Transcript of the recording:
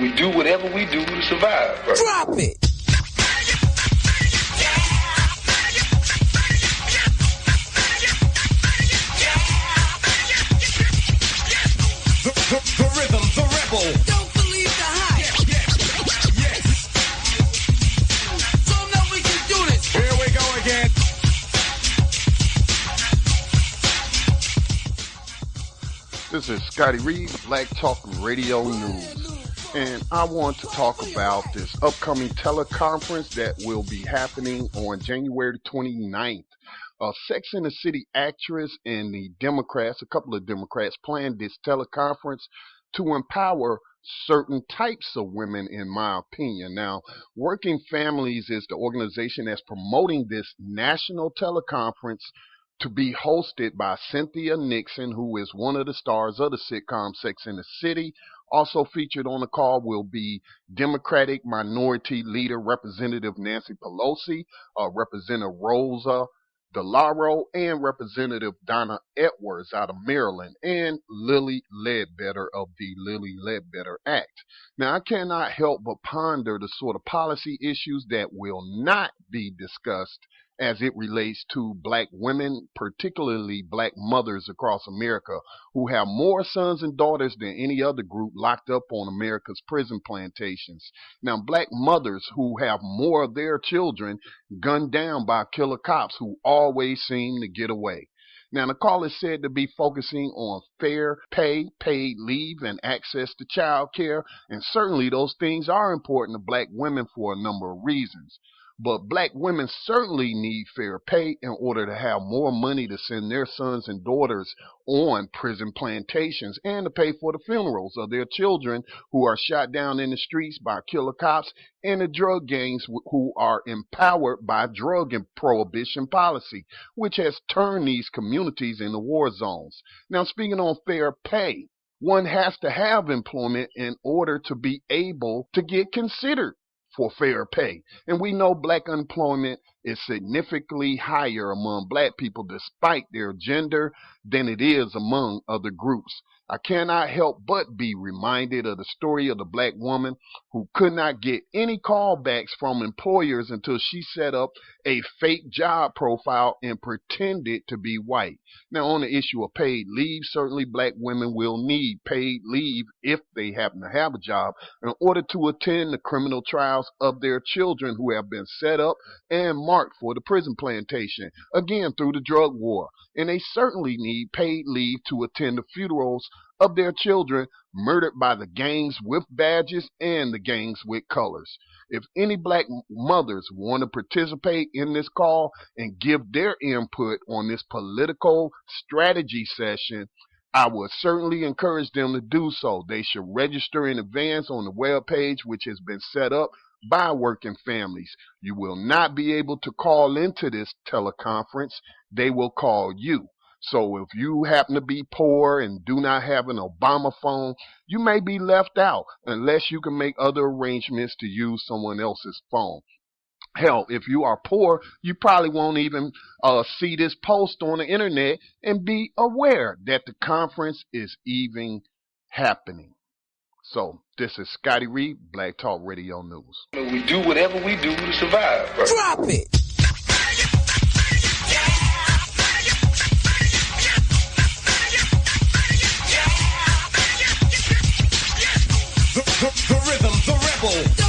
we do whatever we do to survive. Right? Drop it! The rhythm, the rebel. Don't believe the hype. Yes. So now we can do this. Here we go again. This is Scotty Reed, Black Talk Radio News. And I want to talk about this upcoming teleconference that will be happening on January 29th. Sex and the City actress and the Democrats, a couple of Democrats, planned this teleconference to empower certain types of women, in my opinion. Now, Working Families is the organization that's promoting this national teleconference to be hosted by Cynthia Nixon, who is one of the stars of the sitcom Sex and the City. Also featured on the call will be Democratic Minority Leader Representative Nancy Pelosi, Representative Rosa DeLauro, and Representative Donna Edwards out of Maryland, and Lilly Ledbetter of the Lilly Ledbetter Act. Now, I cannot help but ponder the sort of policy issues that will not be discussed as it relates to black women, particularly black mothers across America, who have more sons and daughters than any other group locked up on America's prison plantations. Now, black mothers who have more of their children gunned down by killer cops who always seem to get away. Now, the call is said to be focusing on fair pay, paid leave, and access to child care, and certainly those things are important to black women for a number of reasons. But black women certainly need fair pay in order to have more money to send their sons and daughters on prison plantations and to pay for the funerals of their children who are shot down in the streets by killer cops and the drug gangs who are empowered by drug and prohibition policy, which has turned these communities into war zones. Now, speaking on fair pay, one has to have employment in order to be able to get considered for fair pay. And we know black unemployment is significantly higher among black people despite their gender than it is among other groups. I cannot help but be reminded of the story of the black woman who could not get any callbacks from employers until she set up a fake job profile and pretended to be white. Now, on the issue of paid leave, certainly black women will need paid leave if they happen to have a job in order to attend the criminal trials of their children who have been set up and marked for the prison plantation, again through the drug war. And they certainly need paid leave to attend the funerals of their children murdered by the gangs with badges and the gangs with colors. If any black mothers want to participate in this call and give their input on this political strategy session, I would certainly encourage them to do so. They should register in advance on the webpage, which has been set up by Working Families. You will not be able to call into this teleconference. They will call you. So if you happen to be poor and do not have an Obama phone, you may be left out unless you can make other arrangements to use someone else's phone. Hell, if you are poor, you probably won't even see this post on the internet and be aware that the conference is even happening. So, this is Scotty Reed, Black Talk Radio News. We do whatever we do to survive. Right? Drop it! The rhythm, the rebel.